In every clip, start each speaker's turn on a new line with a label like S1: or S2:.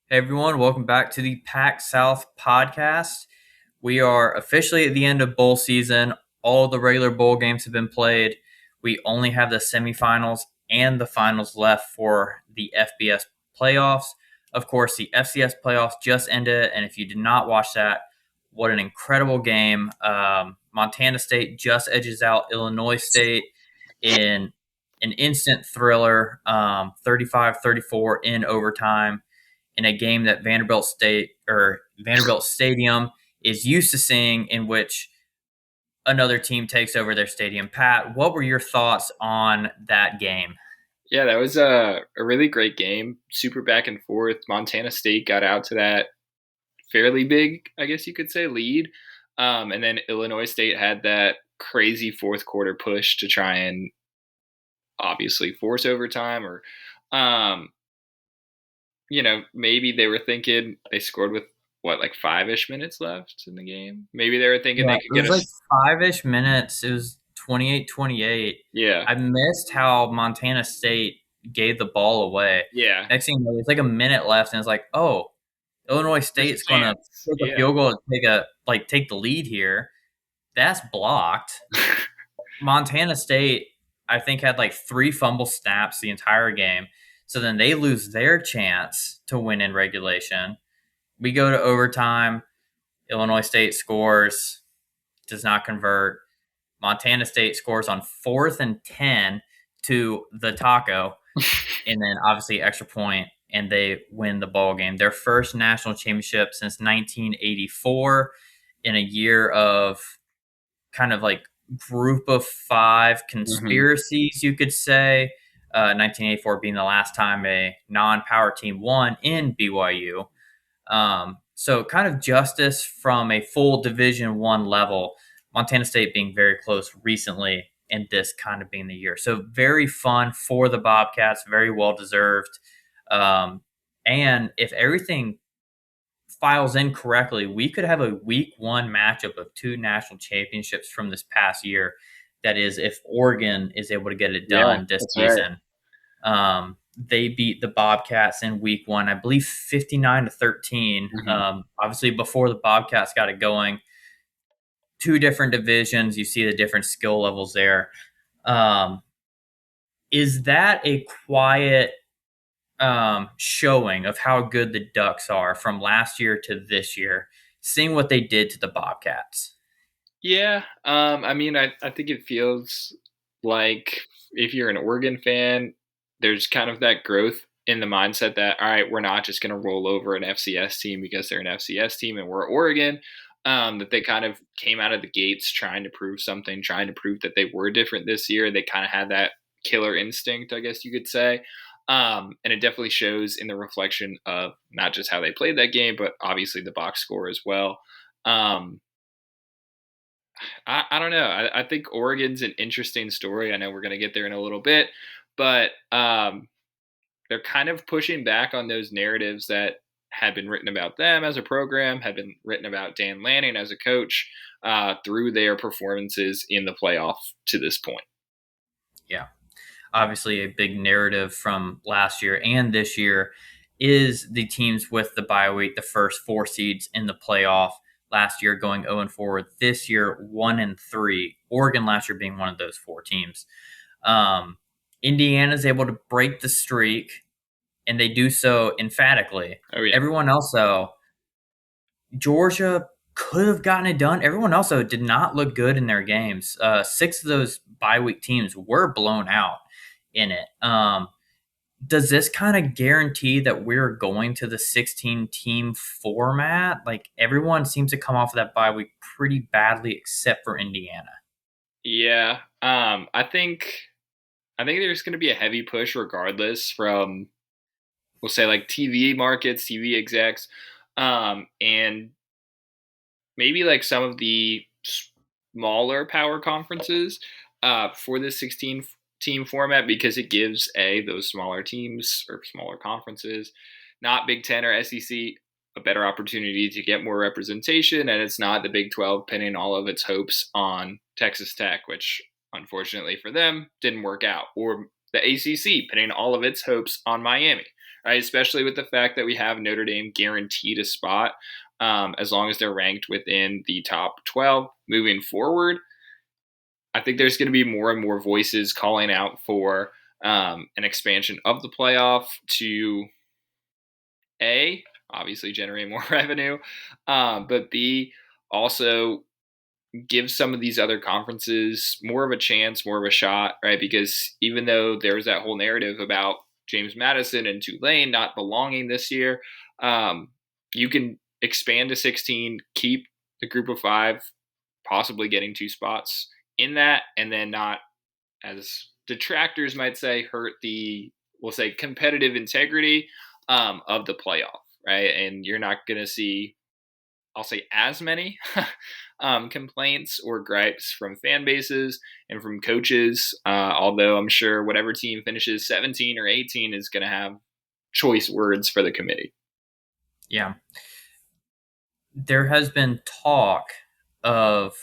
S1: Hey everyone, welcome back to the PAC-South podcast. We are officially at the end of bowl season. All the regular bowl games have been played. We only have the semifinals and the finals left for the FBS playoffs. Of course, the FCS playoffs just ended, and if you did not watch that, what an incredible game. Montana State just edges out Illinois State in an instant thriller, 35-34 in overtime in a game that Vanderbilt Stadium is used to seeing, in which another team takes over their stadium. Pat, what were your thoughts on that game?
S2: Yeah, that was a really great game. Super back and forth. Montana State got out to that fairly big, I guess you could say, lead. And then Illinois State had that crazy fourth quarter push to try and obviously force overtime or, um, maybe they were thinking they scored with what, like 5-ish minutes left in the game. Maybe they were thinking
S1: Yeah,
S2: they
S1: it
S2: could get
S1: was like
S2: us.
S1: 5-ish minutes. It was 28-28.
S2: Yeah.
S1: I missed how Montana State gave the ball away.
S2: Yeah.
S1: Next thing you know, there's like a minute left, and it's like, oh, Illinois
S2: There's a
S1: State's going to
S2: chance.
S1: take a
S2: Yeah.
S1: field goal and take the lead here. That's blocked. Montana State, I think, had like 3 fumble snaps the entire game. So then they lose their chance to win in regulation. We go to overtime. Illinois State scores, does not convert. Montana State scores on 4th and 10 to the taco, and then obviously extra point, and they win the ball game. Their first national championship since 1984, in a year of kind of like group of five
S2: Hmm.
S1: conspiracies, you could say. 1984 being the last time a non-power team won in BYU. So kind of justice from a full Division One level. Montana State being very close recently, and this kind of being the year. So very fun for the Bobcats, very well deserved. And if everything files in correctly, we could have a week one matchup of 2 national championships from this past year. That is, if Oregon is able to get it
S2: Yeah,
S1: done this
S2: that's right.
S1: season. They beat the Bobcats in week one, I believe 59-13.
S2: Hmm.
S1: Obviously, before the Bobcats got it going, 2 different divisions, you see the different skill levels there. Um, is that a quiet showing of how good the Ducks are from last year to this year, seeing what they did to the Bobcats?
S2: Yeah, I mean, I think it feels like if you're an Oregon fan, there's kind of that growth in the mindset that, all right, we're not just going to roll over an FCS team because they're an FCS team and we're Oregon. That they kind of came out of the gates trying to prove something, trying to prove that they were different this year. They kind of had that killer instinct, I guess you could say. And it definitely shows in the reflection of not just how they played that game, but obviously the box score as well. Um, I don't know. I think Oregon's an interesting story. I know we're going to get there in a little bit, but they're kind of pushing back on those narratives that had been written about them as a program, had been written about Dan Lanning as a coach through their performances in the playoff to this point.
S1: Yeah. Obviously, a big narrative from last year and this year is the teams with the bye week, the first 4 seeds in the playoff. Last year going 0-4, this year 1-3. Oregon last year being one of those 4 teams. Indiana is able to break the streak, and they do so emphatically.
S2: Oh yeah,
S1: Everyone else, though, Georgia could have gotten it done. Everyone else, though, did not look good in their games. 6 of those bye week teams were blown out in it. Does this kind of guarantee that we're going to the 16 team format? Like everyone seems to come off of that bye week pretty badly, except for Indiana.
S2: yeah. I think there's going to be a heavy push regardless from we'll say like TV markets, TV execs, and maybe like some of the smaller power conferences for this 16 team format because it gives those smaller teams or smaller conferences, not Big Ten or SEC, a better opportunity to get more representation, and it's not the Big 12 pinning all of its hopes on Texas Tech, which unfortunately for them didn't work out, or the ACC pinning all of its hopes on Miami. right? Especially with the fact that we have Notre Dame guaranteed a spot as long as they're ranked within the top 12 moving forward. I think there's going to be more and more voices calling out for an expansion of the playoff to obviously generate more revenue, but B, also give some of these other conferences more of a chance, more of a shot, right? Because even though there's that whole narrative about James Madison and Tulane not belonging this year, you can expand to 16, keep the group of 5 possibly getting 2 spots in that, and then not, as detractors might say, hurt the, we'll say, competitive integrity of the playoff, right? And you're not going to see, I'll say, as many complaints or gripes from fan bases and from coaches, although I'm sure whatever team finishes 17 or 18 is going to have choice words for the committee.
S1: Yeah. There has been talk of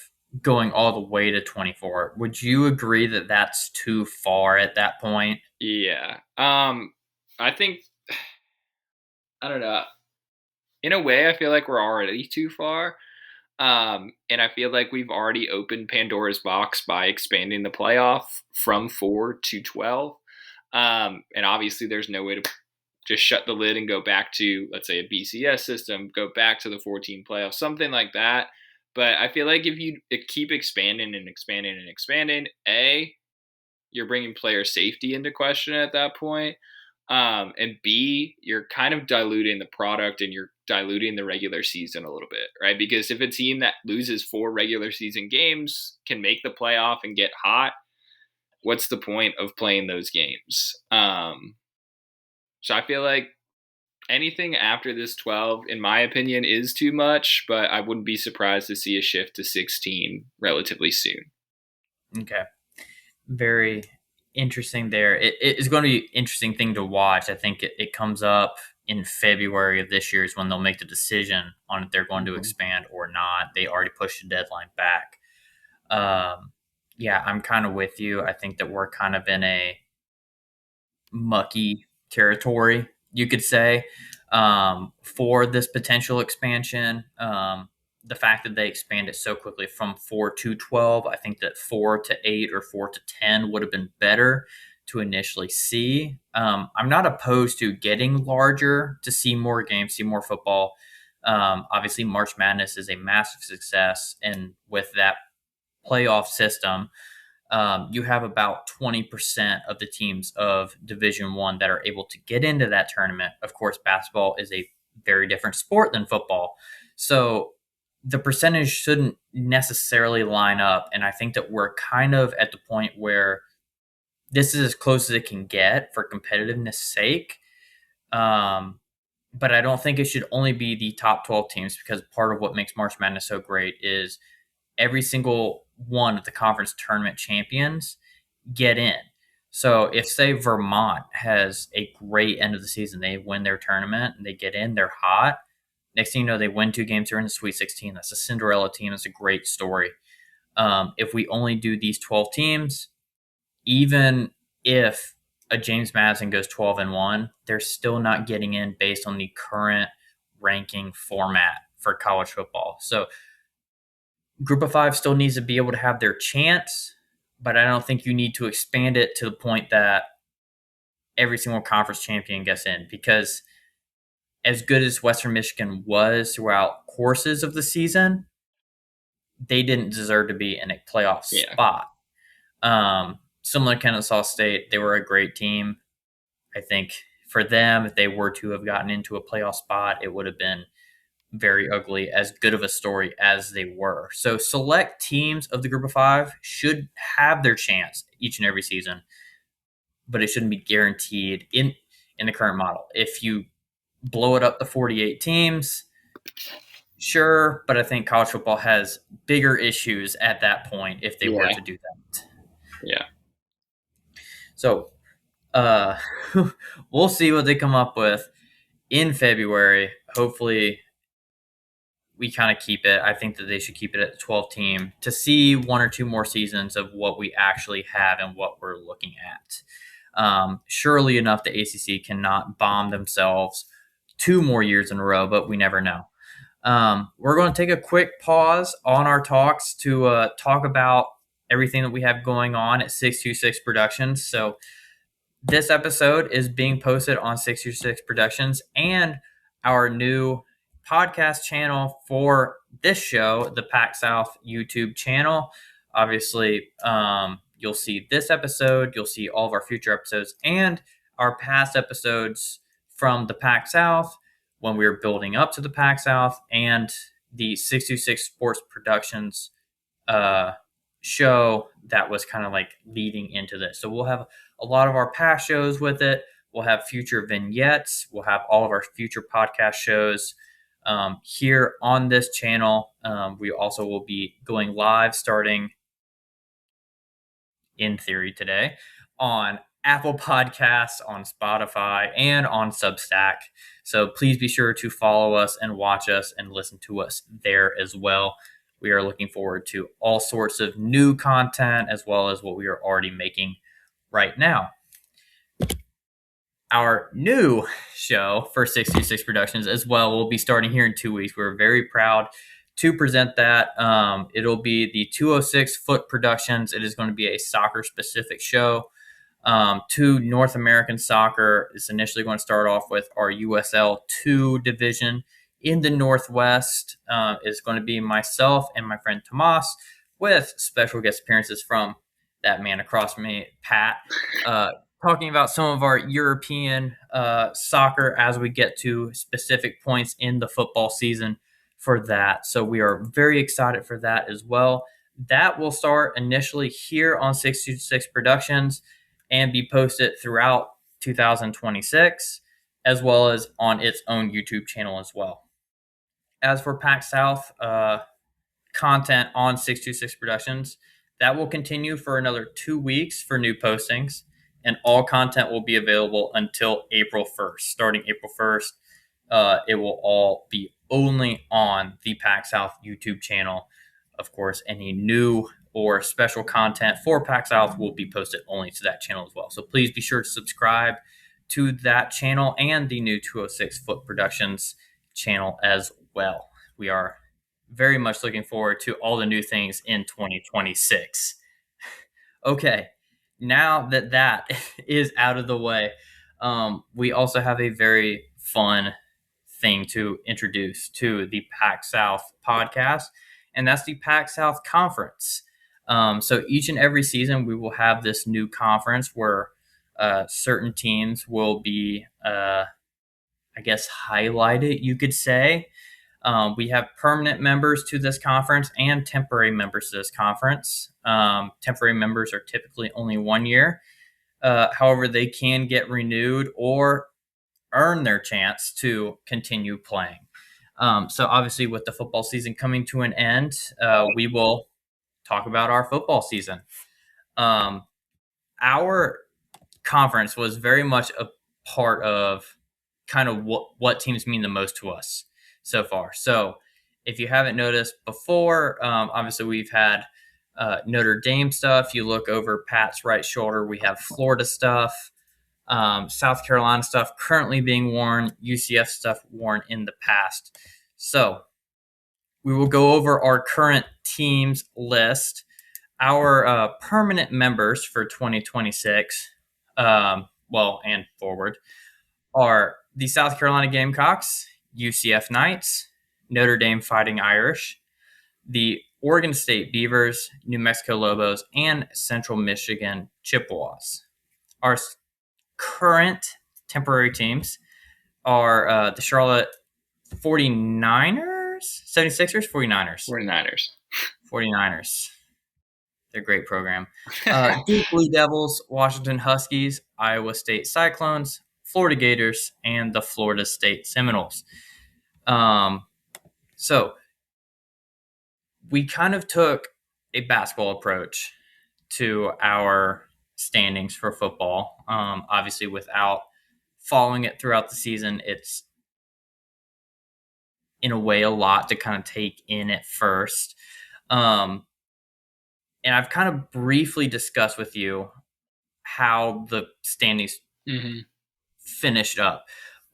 S1: going all the way to 24. Would you agree that that's too far at that point?
S2: Yeah. I think, I don't know. In a way, I feel like we're already too far. And I feel like we've already opened Pandora's box by expanding the playoff from 4 to 12. And obviously, there's no way to just shut the lid and go back to, let's say, a BCS system, go back to the 14 playoff, something like that. But I feel like if you keep expanding and expanding and expanding, you're bringing player safety into question at that point. And B, you're kind of diluting the product and you're diluting the regular season a little bit, right? Because if a team that loses 4 regular season games can make the playoff and get hot, what's the point of playing those games? So I feel like anything after this 12, in my opinion, is too much, but I wouldn't be surprised to see a shift to 16 relatively soon.
S1: Okay. Very interesting there. It is going to be an interesting thing to watch. I think it comes up in February of this year is when they'll make the decision on if they're going to expand or not. They already pushed the deadline back. Yeah, I'm kind of with you. I think that we're kind of in a mucky territory, you could say, for this potential expansion. The fact that they expanded so quickly from 4 to 12, I think that 4 to 8 or 4 to 10 would have been better to initially see. I'm not opposed to getting larger to see more games, see more football. Obviously, March Madness is a massive success, and with that playoff system, you have about 20% of the teams of Division One that are able to get into that tournament. Of course, basketball is a very different sport than football, so the percentage shouldn't necessarily line up. And I think that we're kind of at the point where this is as close as it can get for competitiveness sake. But I don't think it should only be the top 12 teams, because part of what makes March Madness so great is every single one of the conference tournament champions get in. So if, say, Vermont has a great end of the season, they win their tournament and they get in, they're hot. Next thing you know, they win 2 games, they're in the Sweet 16. That's a Cinderella team. That's a great story. If we only do these 12 teams, even if a James Madison goes 12-1, they're still not getting in based on the current ranking format for college football. So Group of 5 still needs to be able to have their chance, but I don't think you need to expand it to the point that every single conference champion gets in, because as good as Western Michigan was throughout courses of the season, they didn't deserve to be in a playoff spot. Similar to Kennesaw State, they were a great team. I think for them, if they were to have gotten into a playoff spot, it would have been very ugly, as good of a story as they were. So select teams of the Group of 5 should have their chance each and every season, but it shouldn't be guaranteed in the current model. If you blow it up to 48 teams, sure, but I think college football has bigger issues at that point if they were to do that.
S2: Yeah.
S1: So we'll see what they come up with in February. Hopefully we kind of keep it. I think that they should keep it at the 12 team to see 1 or 2 more seasons of what we actually have and what we're looking at. Surely enough, the ACC cannot bomb themselves 2 more years in a row, but we never know. We're going to take a quick pause on our talks to talk about everything that we have going on at 626 Productions. So this episode is being posted on 626 Productions and our new podcast channel for this show, the PacSouth YouTube channel. Obviously, you'll see this episode, you'll see all of our future episodes and our past episodes from the PacSouth when we were building up to the PacSouth and the 626 Sports Productions show that was kind of like leading into this. So we'll have a lot of our past shows with it. We'll have future vignettes. We'll have all of our future podcast shows here on this channel. We also will be going live starting in theory today on Apple Podcasts, on Spotify, and on Substack. So please be sure to follow us and watch us and listen to us there as well. We are looking forward to all sorts of new content as well as what we are already making right now. Our new show for 626 Productions as well will be starting here in 2 weeks. We're very proud to present that. It'll be the 206 Foot Productions. It is going to be a soccer-specific show. To North American soccer is initially going to start off with our USL 2 division. In the Northwest is going to be myself and my friend Tomas with special guest appearances from that man across from me, Pat, talking about some of our European soccer as we get to specific points in the football season for that. So we are very excited for that as well. That will start initially here on 626 Productions and be posted throughout 2026, as well as on its own YouTube channel as well. As for PacSouth content on 626 Productions, that will continue for another 2 weeks for new postings, and all content will be available until April 1st. Starting April 1st, it will all be only on the PacSouth YouTube channel. Of course, any new or special content for PacSouth will be posted only to that channel as well. So please be sure to subscribe to that channel and the new 206 Foot Productions channel as well. We are very much looking forward to all the new things in 2026. Okay, now that that is out of the way, we also have a very fun thing to introduce to the PAC-South podcast, and that's the PAC-South Conference. So each and every season, we will have this new conference where certain teams will be, I guess, highlighted, you could say. We have permanent members to this conference and temporary members to this conference. Temporary members are typically only 1 year. However, they can get renewed or earn their chance to continue playing. So obviously with the football season coming to an end, we will talk about our football season. Our conference was very much a part of kind of what teams mean the most to us so far. So if you haven't noticed before, obviously we've had Notre Dame stuff. You look over Pat's right shoulder, we have Florida stuff, South Carolina stuff currently being worn, UCF stuff worn in the past. So we will go over our current teams list. Our permanent members for 2026, and forward, are the South Carolina Gamecocks, UCF Knights, Notre Dame Fighting Irish, the Oregon State Beavers, New Mexico Lobos, and Central Michigan Chippewas. Our current temporary teams are the Charlotte 49ers, 76ers, 49ers. 49ers. They're a great program. Duke Blue Devils, Washington Huskies, Iowa State Cyclones, Florida Gators, and the Florida State Seminoles. So we kind of took a basketball approach to our standings for football. Obviously, without following it throughout the season, it's in a way a lot to kind of take in at first. And I've kind of briefly discussed with you how the standings
S2: Mm-hmm.
S1: finished up.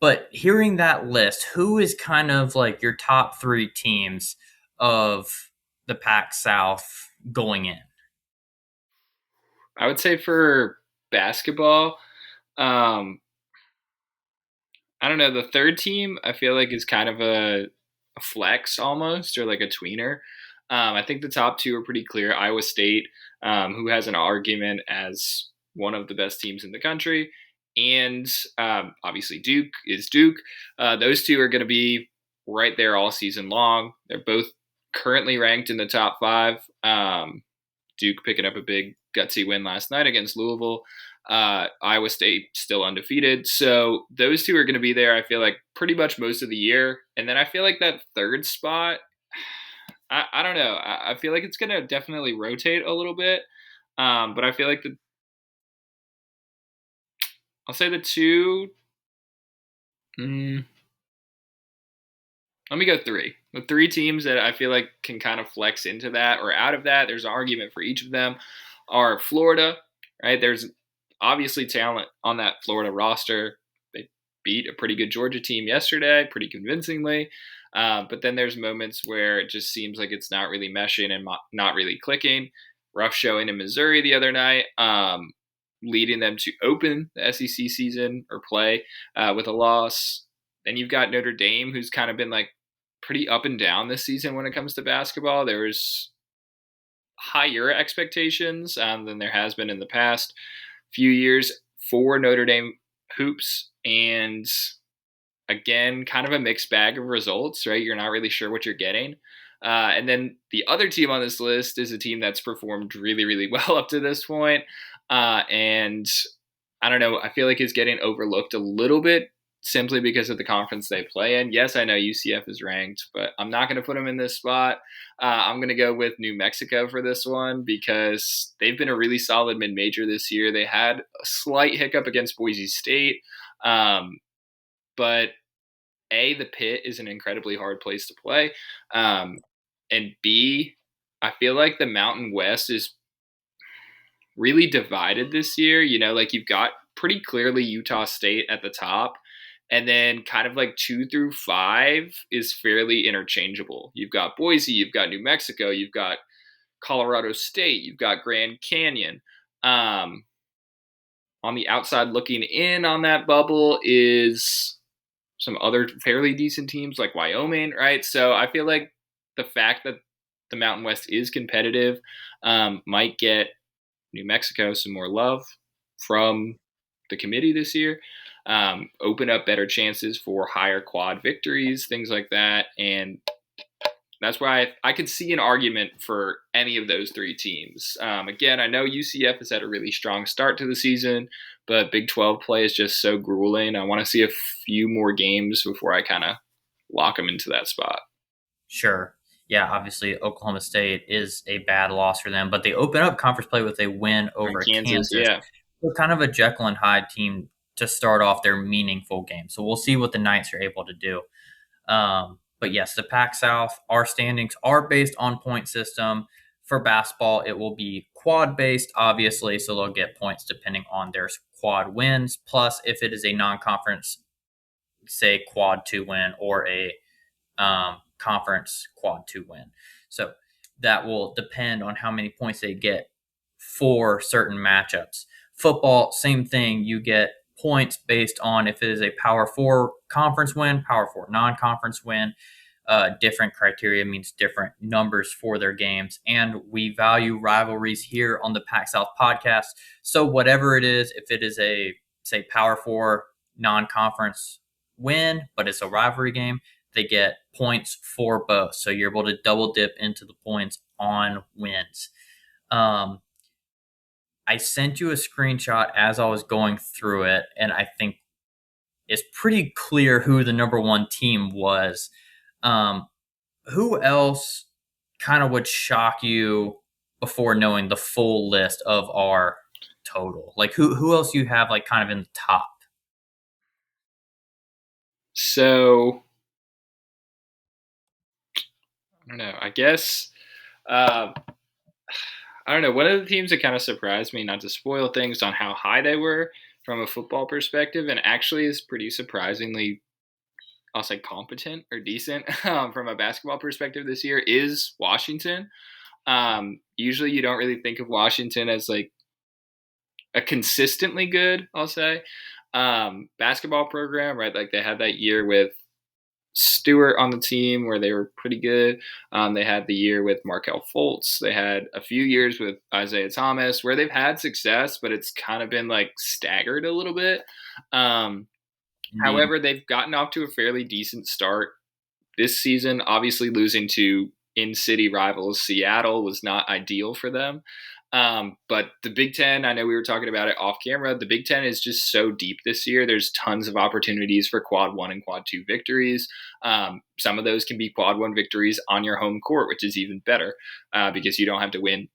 S1: But hearing that list, who is kind of like your top three teams of the Pac-South going in?
S2: I would say for basketball, um, I don't know. The third team, I feel like, is kind of a flex almost, or like a tweener. I think the top two are pretty clear. Iowa State, who has an argument as one of the best teams in the country, and obviously Duke is Duke. Those two are going to be right there all season long. They're both currently ranked in the top five. Duke picking up a big gutsy win last night against Louisville. Iowa State still undefeated. So those two are going to be there, I feel like, pretty much most of the year. And then I feel like that third spot, I don't know. I feel like it's going to definitely rotate a little bit. But I feel like I'll say the two. Mm, Let me go three. The three teams that I feel like can kind of flex into that or out of that, there's an argument for each of them, are Florida, right? There's obviously talent on that Florida roster. They beat a pretty good Georgia team yesterday, pretty convincingly. But then there's moments where it just seems like it's not really meshing and not really clicking. Rough showing in Missouri the other night, leading them to open the SEC season or play with a loss. Then you've got Notre Dame, who's kind of been like pretty up and down this season when it comes to basketball. There's higher expectations than there has been in the past few years for Notre Dame hoops. And again, kind of a mixed bag of results, right? You're not really sure what you're getting. And then the other team on this list is a team that's performed really, really well up to this point. And I don't know, I feel like is getting overlooked a little bit simply because of the conference they play in. Yes, I know UCF is ranked, but I'm not going to put them in this spot. I'm going to go with New Mexico for this one because they've been a really solid mid-major this year. They had a slight hiccup against Boise State, but the pit is an incredibly hard place to play. And B, I feel like the Mountain West is really divided this year. You know, like you've got pretty clearly Utah State at the top. And then kind of like 2 through 5 is fairly interchangeable. You've got Boise, you've got New Mexico, you've got Colorado State, you've got Grand Canyon. On the outside looking in on that bubble is some other fairly decent teams like Wyoming, right? So I feel like the fact that the Mountain West is competitive might get New Mexico some more love from the committee this year, open up better chances for higher quad victories, things like that. And that's why I could see an argument for any of those three teams. Again, I know UCF has had a really strong start to the season, but Big 12 play is just so grueling. I want to see a few more games before I kind of lock them into that spot.
S1: Sure. Yeah, obviously Oklahoma State is a bad loss for them, but they open up conference play with a win over
S2: Kansas,
S1: Kansas.
S2: yeah.
S1: So kind of a Jekyll and Hyde team to start off their meaningful game. So we'll see what the Knights are able to do. But yes, the Pac-South, our standings are based on point system. For basketball, it will be quad based, obviously, so they'll get points depending on their quad wins. Plus, if it is a non-conference, say quad 2 win or a conference quad 2 win. So that will depend on how many points they get for certain matchups. Football, same thing. You get points based on if it is a Power 4 conference win, Power 4 non-conference win. Different criteria means different numbers for their games. And we value rivalries here on the PAC-South podcast. So whatever it is, if it is a, say, Power 4 non-conference win, but it's a rivalry game, they get points for both. So you're able to double dip into the points on wins. I sent you a screenshot as I was going through it, and I think it's pretty clear who the number one team was. Who else kind of would shock you before knowing the full list of our total? Like who else you have like kind of in the top?
S2: So I don't know. I guess I don't know. One of the teams that kind of surprised me, not to spoil things, on how high they were from a football perspective, and actually is pretty surprisingly, I'll say, competent or decent from a basketball perspective this year, is Washington. Usually, you don't really think of Washington as like a consistently good, I'll say, basketball program, right? Like they had that year with Stewart on the team where they were pretty good. They had the year with Markel Fultz. They had a few years with Isaiah Thomas where they've had success, but it's kind of been like staggered a little bit.
S1: Indeed.
S2: However, they've gotten off to a fairly decent start this season. Obviously, losing to in-city rivals Seattle was not ideal for them. But the Big Ten, I know we were talking about it off camera. The Big Ten is just so deep this year. There's tons of opportunities for quad one and quad two victories. Some of those can be quad one victories on your home court, which is even better because you don't have to win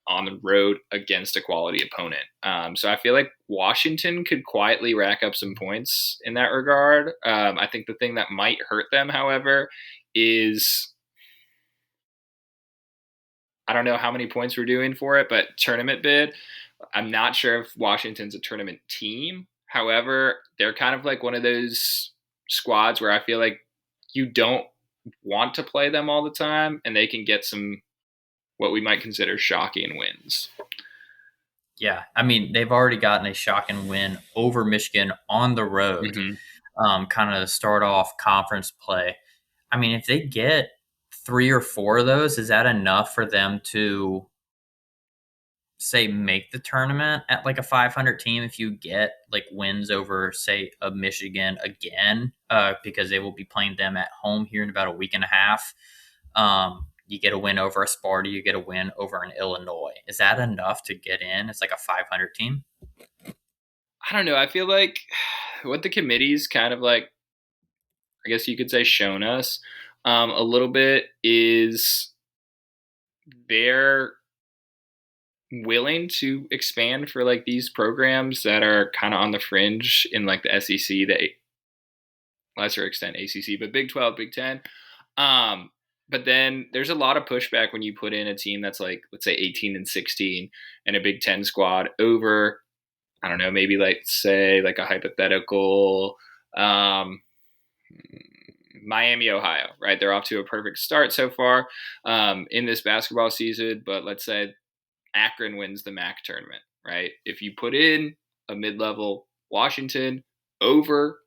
S2: on the road against a quality opponent. So I feel like Washington could quietly rack up some points in that regard. I think the thing that might hurt them, however, is I don't know how many points we're doing for it, but tournament bid. I'm not sure if Washington's a tournament team. However, they're kind of like one of those squads where I feel like you don't want to play them all the time, and they can get some what we might consider shocking wins.
S1: Yeah, I mean, they've already gotten a shocking win over Michigan on the road,
S2: Mm-hmm.
S1: kind of to start off conference play. I mean, if they get 3 or 4 of those, is that enough for them to say make the tournament at like a 500 team? If you get like wins over, say, a Michigan again, because they will be playing them at home here in about a week and a half. You get a win over a Sparta, you get a win over an Illinois. Is that enough to get in? It's like a 500 team.
S2: I don't know. I feel like what the committee's kind of like, I guess you could say, shown us a little bit is they're willing to expand for like these programs that are kind of on the fringe in like the SEC, the lesser extent ACC, but Big 12, Big 10. But then there's a lot of pushback when you put in a team that's like, let's say 18-16 and a Big 10 squad over, I don't know, maybe like say like a hypothetical Miami, Ohio, right? They're off to a perfect start so far in this basketball season, but let's say Akron wins the MAC tournament, right? If you put in a mid-level Washington over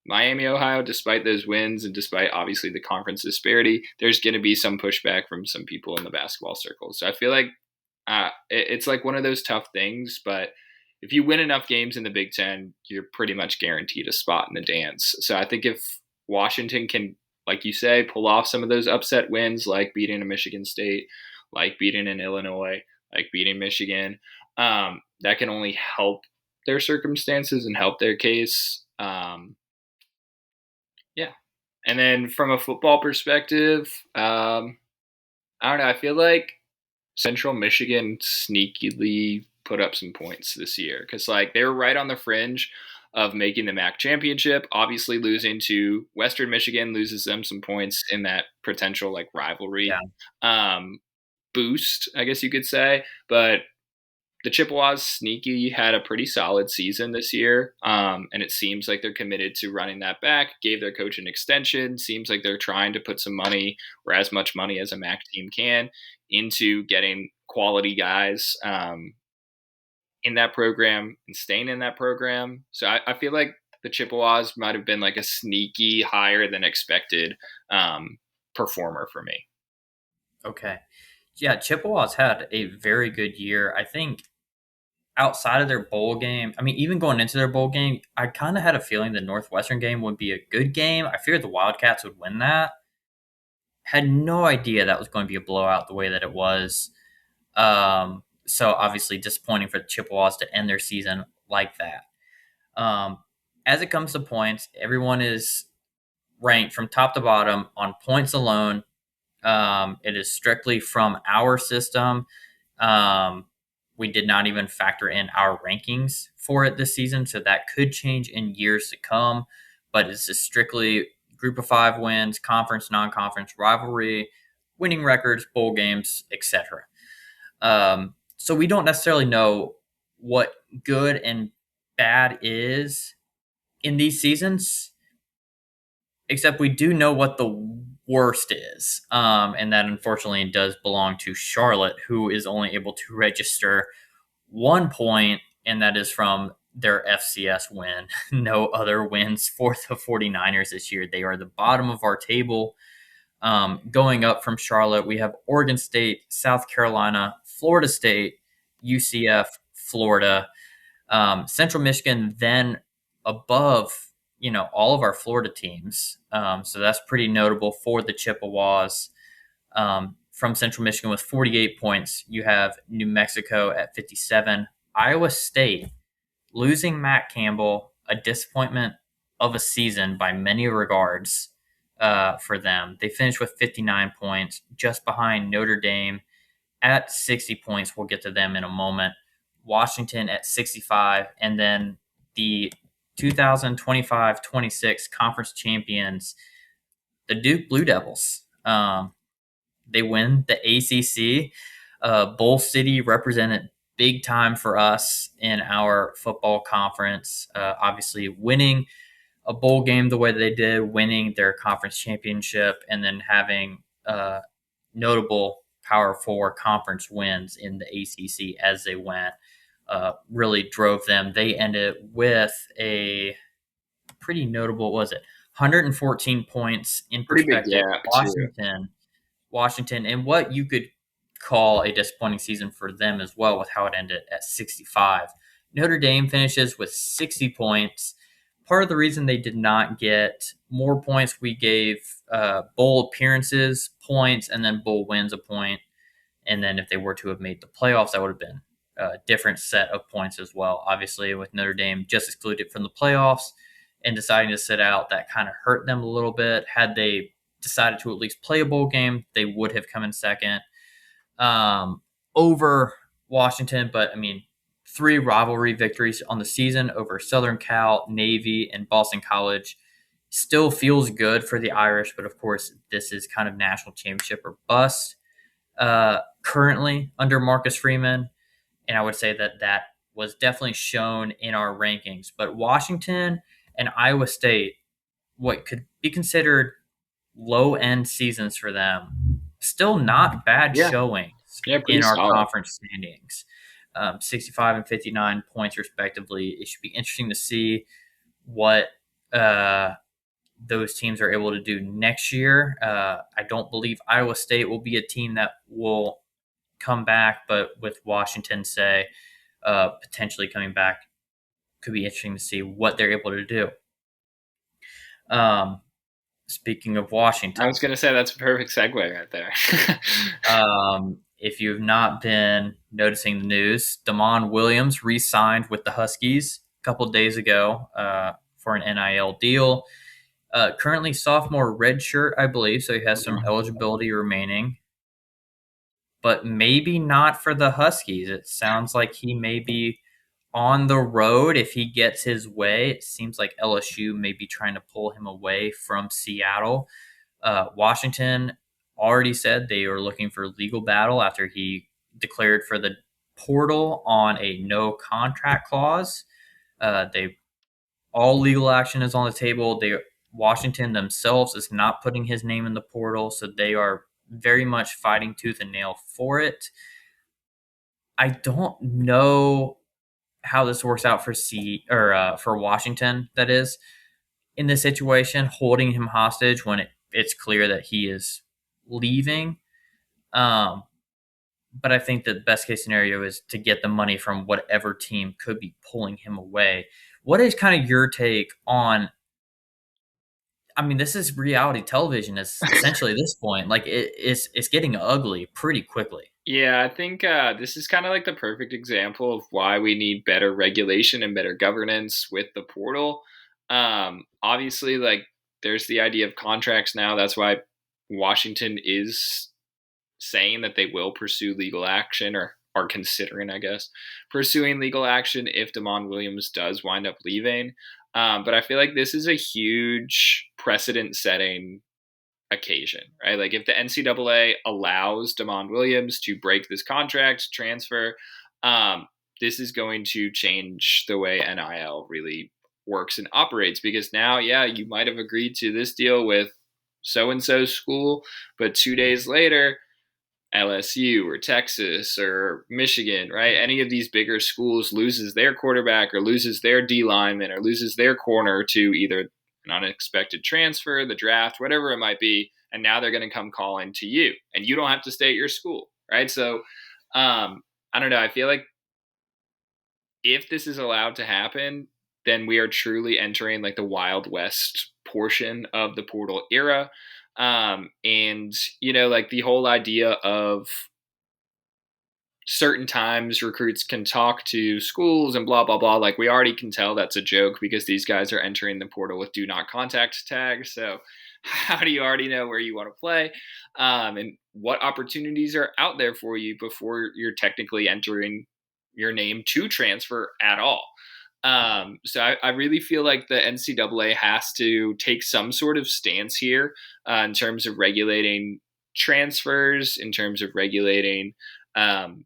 S2: Miami, Ohio, despite those wins and despite obviously the conference disparity, there's going to be some pushback from some people in the basketball circles. So I feel like it's like one of those tough things, but if you win enough games in the Big Ten, you're pretty much guaranteed a spot in the dance. So I think if Washington can, like you say, pull off some of those upset wins, like beating a Michigan State, like beating an Illinois, like beating Michigan, that can only help their circumstances and help their case. Yeah. And then from a football perspective, I don't know. I feel like Central Michigan sneakily put up some points this year because like they were right on the fringe of making the MAC championship. Obviously, losing to Western Michigan loses them some points in that potential like rivalry
S1: Yeah.
S2: boost, I guess you could say. But the Chippewas sneaky had a pretty solid season this year, and it seems like they're committed to running that back. Gave their coach an extension. Seems like they're trying to put some money or as much money as a MAC team can into getting quality guys in that program and staying in that program. So I feel like the Chippewas might have been like a sneaky higher than expected performer for me.
S1: Okay. Yeah, Chippewas had a very good year. I think outside of their bowl game, I mean, even going into their bowl game, I kind of had a feeling the Northwestern game would be a good game. I figured the Wildcats would win that. Had no idea that was going to be a blowout the way that it was. So obviously disappointing for the Chippewas to end their season like that. Um, as it comes to points, everyone is ranked from top to bottom on points alone. It is strictly from our system. Um, we did not even factor in our rankings for it this season, so that could change in years to come. But it's just strictly group of 5 wins, conference, non-conference, rivalry, winning records, bowl games, etc. So we don't necessarily know what good and bad is in these seasons, except we do know what the worst is. And that unfortunately does belong to Charlotte, who is only able to register 1 point, and that is from their FCS win. No other wins for the 49ers this year. They are the bottom of our table. Going up from Charlotte, we have Oregon State, South Carolina, Florida State, UCF, Florida, Central Michigan, then above, all of our Florida teams. So that's pretty notable for the Chippewas. From Central Michigan with 48 points, you have New Mexico at 57. Iowa State losing Matt Campbell, a disappointment of a season by many regards for them. They finished with 59 points, just behind Notre Dame at 60 points. We'll get to them in a moment. Washington at 65, and then the 2025-26 conference champions, the Duke Blue Devils. They win the ACC. Bowl City represented big time for us in our football conference. Obviously, winning a bowl game the way they did, winning their conference championship, and then having notable Power Four conference wins in the ACC as they went, really drove them. They ended with a pretty notable, was it 114 points in
S2: Pretty big
S1: perspective.
S2: gap too.
S1: Washington, and what you could call a disappointing season for them as well, with how it ended at 65. Notre Dame finishes with 60 points. Part of the reason they did not get more points, we gave bowl appearances points and then bowl wins a point. And then if they were to have made the playoffs, that would have been a different set of points as well. Obviously, with Notre Dame just excluded from the playoffs and deciding to sit out, that kind of hurt them a little bit. Had they decided to at least play a bowl game, they would have come in second over Washington. But I mean, 3 rivalry victories on the season over Southern Cal, Navy, and Boston College still feels good for the Irish. But of course, this is kind of national championship or bust currently under Marcus Freeman. And I would say that was definitely shown in our rankings. But Washington and Iowa State, what could be considered low-end seasons for them, still not bad
S2: Yeah,
S1: showings
S2: yeah, pretty
S1: in our
S2: solid.
S1: conference standings. 65 and 59 points respectively. It should be interesting to see what those teams are able to do next year. I don't believe Iowa State will be a team that will come back, but with Washington, say, potentially coming back, could be interesting to see what they're able to do. Speaking of Washington,
S2: I was going to say that's a perfect segue right there.
S1: If you've not been noticing the news, Damon Williams re-signed with the Huskies a couple of days ago for an NIL deal. Currently sophomore redshirt, I believe, so he has some eligibility remaining. But maybe not for the Huskies. It sounds like he may be on the road if he gets his way. It seems like LSU may be trying to pull him away from Seattle. Washington already said they are looking for legal battle after he declared for the portal on a no contract clause. All legal action is on the table. Washington themselves is not putting his name in the portal, so they are very much fighting tooth and nail for it. I don't know how this works out for Washington. That is, in this situation, holding him hostage when it's clear that he is leaving. But I think the best case scenario is to get the money from whatever team could be pulling him away. What is kind of your take on? I mean, this is reality television. Is essentially this point, like it's getting ugly pretty quickly.
S2: Yeah, I think this is kind of like the perfect example of why we need better regulation and better governance with the portal. Obviously, like there's the idea of contracts now. That's why Washington is saying that they will pursue legal action or are considering, I guess, pursuing legal action if Damon Williams does wind up leaving. But I feel like this is a huge precedent setting occasion, right? Like if the NCAA allows Damon Williams to break this contract, transfer, um, this is going to change the way NIL really works and operates, because now, yeah, you might have agreed to this deal with so and so school, but 2 days later, LSU or Texas or Michigan, right? Any of these bigger schools loses their quarterback or loses their D lineman or loses their corner to either an unexpected transfer, the draft, whatever it might be. And now they're going to come calling to you, and you don't have to stay at your school, right? So, I don't know. I feel like if this is allowed to happen, then we are truly entering like the Wild West portion of the portal era. And, like the whole idea of certain times recruits can talk to schools and blah, blah, blah. Like we already can tell that's a joke because these guys are entering the portal with do not contact tags. So, how do you already know where you want to play and what opportunities are out there for you before you're technically entering your name to transfer at all? So I really feel like the NCAA has to take some sort of stance here in terms of regulating transfers, in terms of regulating um,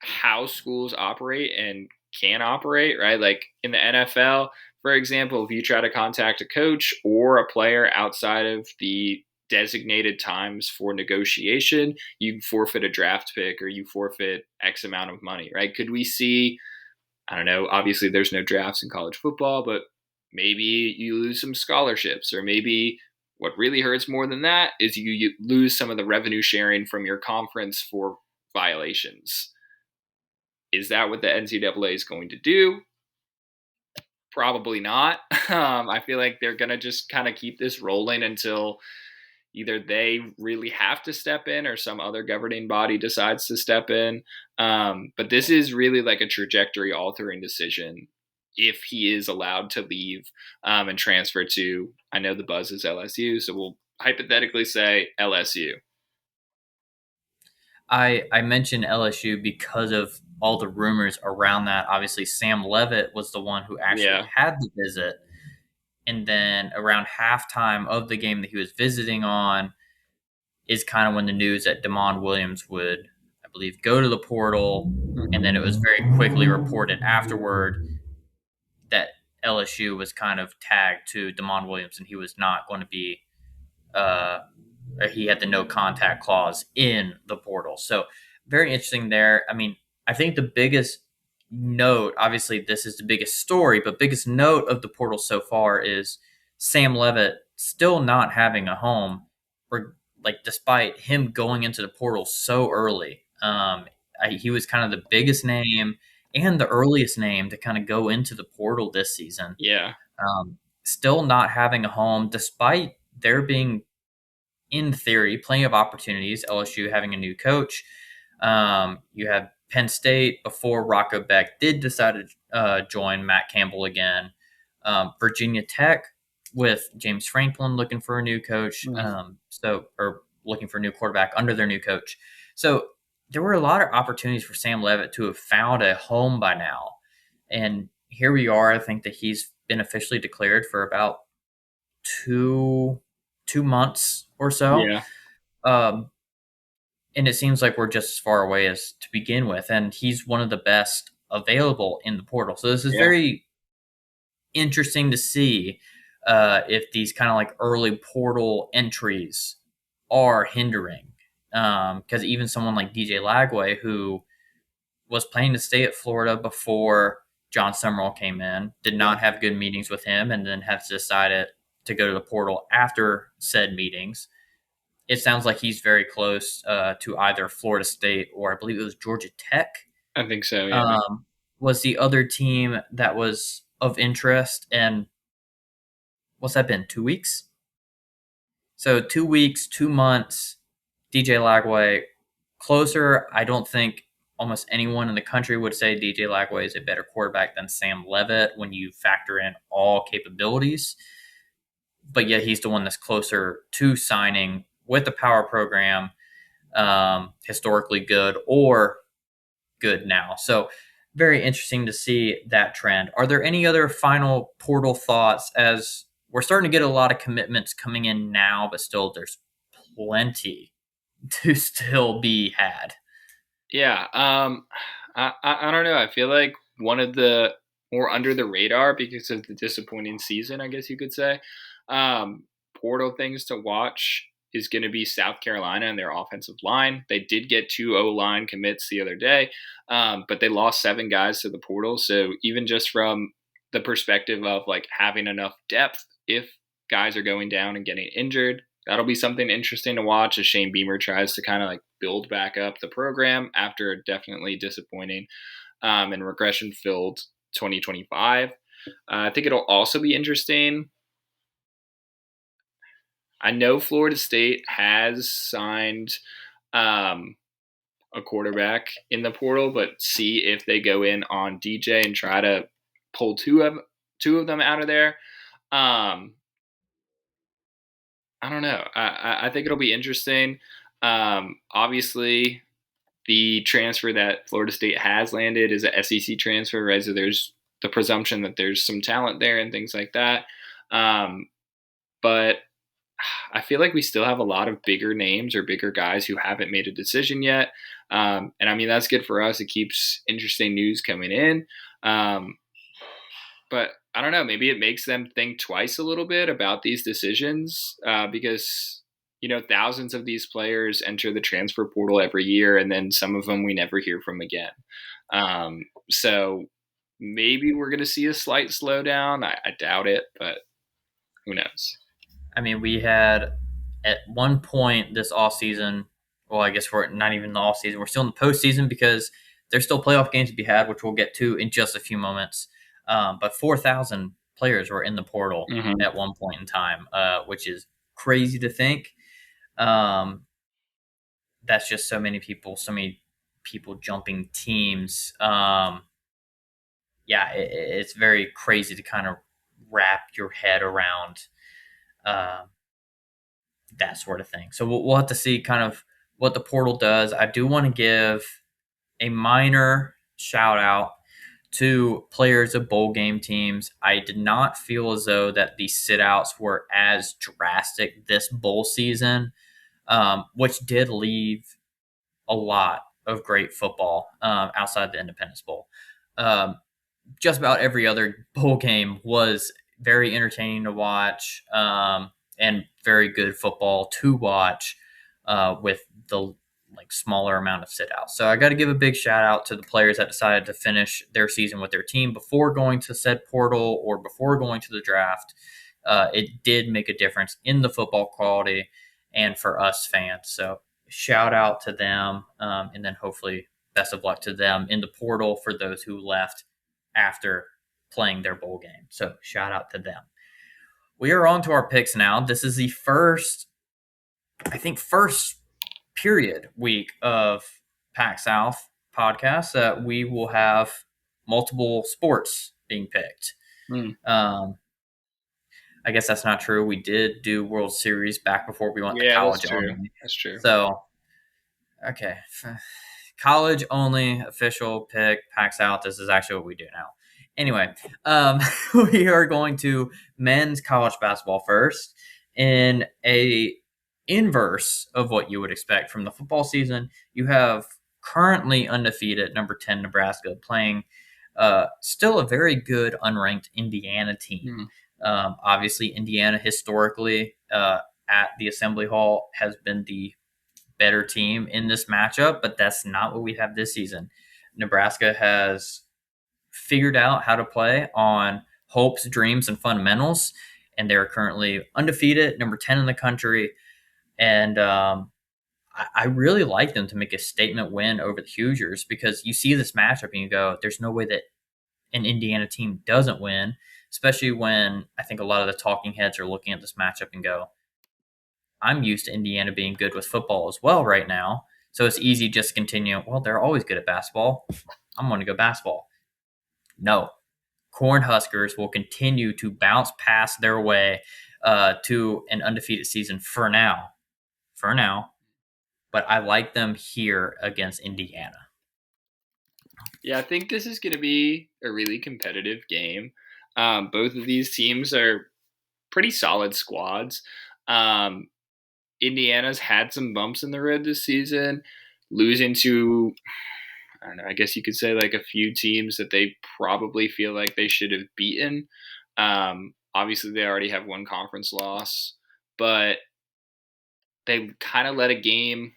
S2: how schools operate and can operate, right? Like in the NFL, for example, if you try to contact a coach or a player outside of the designated times for negotiation, you forfeit a draft pick or you forfeit X amount of money, right? Could we see, I don't know, obviously there's no drafts in college football, but maybe you lose some scholarships, or maybe what really hurts more than that is you lose some of the revenue sharing from your conference for violations. Is that what the NCAA is going to do? Probably not. I feel like they're going to just kind of keep this rolling until either they really have to step in or some other governing body decides to step in. But this is really like a trajectory altering decision if he is allowed to leave and transfer to, I know the buzz is LSU, so we'll hypothetically say LSU.
S1: I mentioned LSU because of all the rumors around that. Obviously, Sam Levitt was the one who actually
S2: Yeah.
S1: had the visit. And then around halftime of the game that he was visiting on is kind of when the news that Damon Williams would, I believe, go to the portal. And then it was very quickly reported afterward that LSU was kind of tagged to Damon Williams and he was not going to be uh, he had the no contact clause in the portal. So very interesting there. I mean, I think the biggest note, obviously this is the biggest story, but biggest note of the portal so far is Sam Levitt still not having a home, or like despite him going into the portal so early. He was kind of the biggest name and the earliest name to kind of go into the portal this season.
S2: Yeah.
S1: Still not having a home, despite there being in theory, plenty of opportunities. LSU having a new coach. You have Penn State before Rocco Beck did decide to join Matt Campbell again. Virginia Tech with James Franklin looking for a new coach. Or looking for a new quarterback under their new coach. So there were a lot of opportunities for Sam Levitt to have found a home by now. And here we are. I think that he's been officially declared for about two months or so.
S2: Yeah.
S1: Um, and it seems like we're just as far away as to begin with. And he's one of the best available in the portal. So this is
S2: Yeah.
S1: very interesting to see if these kind of like early portal entries are hindering. Because even someone like DJ Lagway, who was planning to stay at Florida before John Summerall came in, did not have good meetings with him, and then has decided to go to the portal after said meetings. It sounds like he's very close to either Florida State or I believe it was Georgia Tech.
S2: I think so. Yeah.
S1: Was the other team that was of interest. And what's that been? 2 weeks? So 2 weeks, 2 months, DJ Lagway closer. I don't think almost anyone in the country would say DJ Lagway is a better quarterback than Sam Levitt when you factor in all capabilities. But yet he's the one that's closer to signing with the power program, historically good or good now. So very interesting to see that trend. Are there any other final portal thoughts as we're starting to get a lot of commitments coming in now, but still there's plenty to still be had.
S2: Yeah. I don't know. I feel like one of the more under the radar because of the disappointing season, I guess you could say. Portal things to watch is going to be South Carolina and their offensive line. They did get 2 O-line commits the other day, but they lost 7 guys to the portal. So even just from the perspective of like having enough depth, if guys are going down and getting injured, that'll be something interesting to watch as Shane Beamer tries to kind of like build back up the program after a definitely disappointing and regression filled 2025. I think it'll also be interesting. I know Florida State has signed a quarterback in the portal, but see if they go in on DJ and try to pull two of them out of there. I don't know. I think it'll be interesting. Obviously, the transfer that Florida State has landed is a SEC transfer, right? So there's the presumption that there's some talent there and things like that. But I feel like we still have a lot of bigger names or bigger guys who haven't made a decision yet. And I mean, that's good for us. It keeps interesting news coming in. But I don't know, maybe it makes them think twice a little bit about these decisions because, thousands of these players enter the transfer portal every year, and then some of them we never hear from again. So maybe we're going to see a slight slowdown. I doubt it, but who knows?
S1: I mean, we had at one point this off season. Well, I guess we're not even in the off season. We're still in the postseason because there's still playoff games to be had, which we'll get to in just a few moments. But 4,000 players were in the portal at one point in time, which is crazy to think. That's just so many people jumping teams. It's very crazy to kind of wrap your head around that sort of thing. So we'll have to see kind of what the portal does. I do want to give a minor shout out to players of bowl game teams. I did not feel as though that the sit outs were as drastic this bowl season, which did leave a lot of great football outside the Independence Bowl. Just about every other bowl game was very entertaining to watch and very good football to watch with the smaller amount of sit outs. So I got to give a big shout out to the players that decided to finish their season with their team before going to said portal or before going to the draft. It did make a difference in the football quality and for us fans. So shout out to them, and then hopefully best of luck to them in the portal for those who left after playing their bowl game. So shout out to them. We are on to our picks now. This is the first period week of PAC-South podcast that we will have multiple sports being picked. I guess that's not true. We did do World Series back before we went to college
S2: that's true.
S1: only.
S2: That's true.
S1: So, okay. College only official pick, PAC-South. This is actually what we do now. Anyway, we are going to men's college basketball first in a inverse of what you would expect from the football season. You have currently undefeated number 10 Nebraska playing still a very good unranked Indiana team. Obviously, Indiana historically at the Assembly Hall has been the better team in this matchup, but that's not what we have this season. Nebraska has figured out how to play on hopes, dreams, and fundamentals, and they're currently undefeated, number 10 in the country. And I really like them to make a statement win over the Hoosiers because you see this matchup and you go, there's no way that an Indiana team doesn't win, especially when I think a lot of the talking heads are looking at this matchup and go, I'm used to Indiana being good with football as well right now. So it's easy just to continue, well, they're always good at basketball. I'm going to go basketball. No. Cornhuskers will continue to bounce past their way to an undefeated season for now. But I like them here against Indiana.
S2: Yeah, I think this is going to be a really competitive game. Both of these teams are pretty solid squads. Um, Indiana's had some bumps in the road this season, losing to, I don't know, I guess you could say like a few teams that they probably feel like they should have beaten. Obviously, they already have one conference loss, but they kind of let a game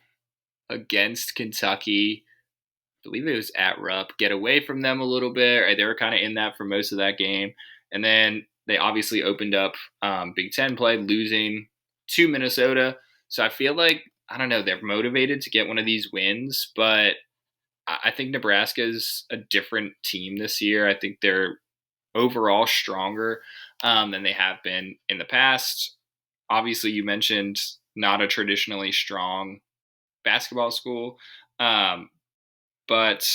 S2: against Kentucky, I believe it was at Rupp, get away from them a little bit. Right? They were kind of in that for most of that game. And then they obviously opened up Big Ten play, losing to Minnesota. So I feel like, I don't know, they're motivated to get one of these wins, but I think Nebraska is a different team this year. I think they're overall stronger than they have been in the past. Obviously, you mentioned not a traditionally strong basketball school, um, but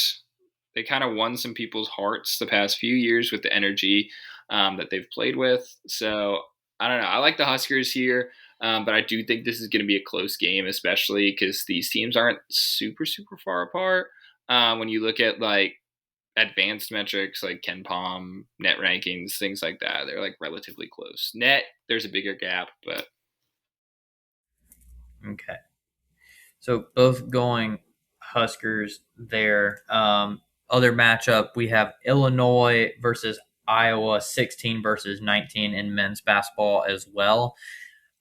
S2: they kind of won some people's hearts the past few years with the energy that they've played with. So I don't know. I like the Huskers here, but I do think this is going to be a close game, especially because these teams aren't super, super far apart. When you look at like advanced metrics like Ken Palm, net rankings, things like that, they're like relatively close. Net, there's a bigger gap, but
S1: Okay. So both going Huskers there. Other matchup, we have Illinois versus Iowa, 16 versus 19 in men's basketball as well.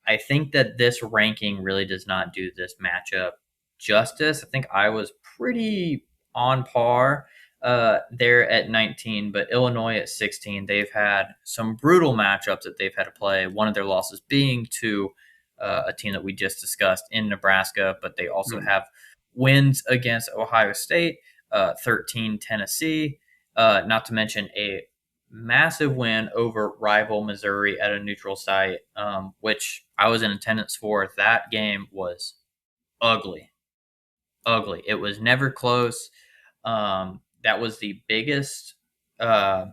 S1: I think that this ranking really does not do this matchup justice. I think Iowa's pretty on par there at 19, but Illinois at 16. They've had some brutal matchups that they've had to play. One of their losses being to a team that we just discussed in Nebraska, but they also have wins against Ohio State, 13 Tennessee, not to mention a massive win over rival Missouri at a neutral site, which I was in attendance for. That game was ugly, ugly. It was never close. That was the biggest uh,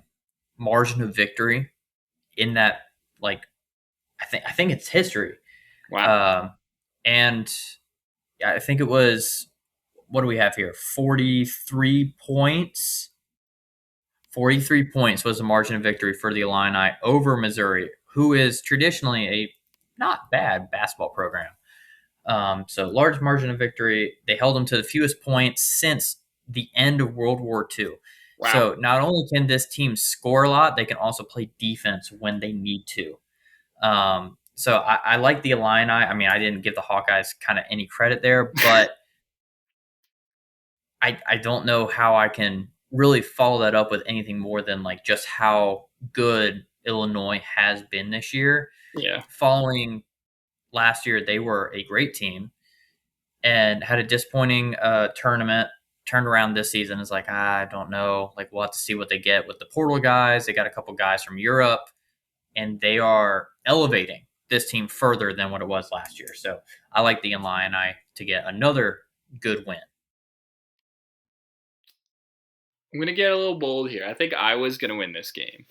S1: margin of victory in that. Like, I think it's history.
S2: wow.
S1: Um, and I think it was, what do we have here? 43 points. 43 points was the margin of victory for the Illini over Missouri, who is traditionally a not bad basketball program. So large margin of victory. They held them to the fewest points since the end of World War II.
S2: Wow.
S1: So not only can this team score a lot, they can also play defense when they need to. So I like the Illini. I mean, I didn't give the Hawkeyes kind of any credit there, but I don't know how I can really follow that up with anything more than like just how good Illinois has been this year.
S2: Yeah.
S1: Following last year, they were a great team and had a disappointing tournament. Turned around this season is like, I don't know. Like, we'll have to see what they get with the portal guys. They got a couple guys from Europe, and they are elevating this team further than what it was last year. So I like the Illini to get another good win.
S2: I'm going to get a little bold here. I think Iowa's going to win this game.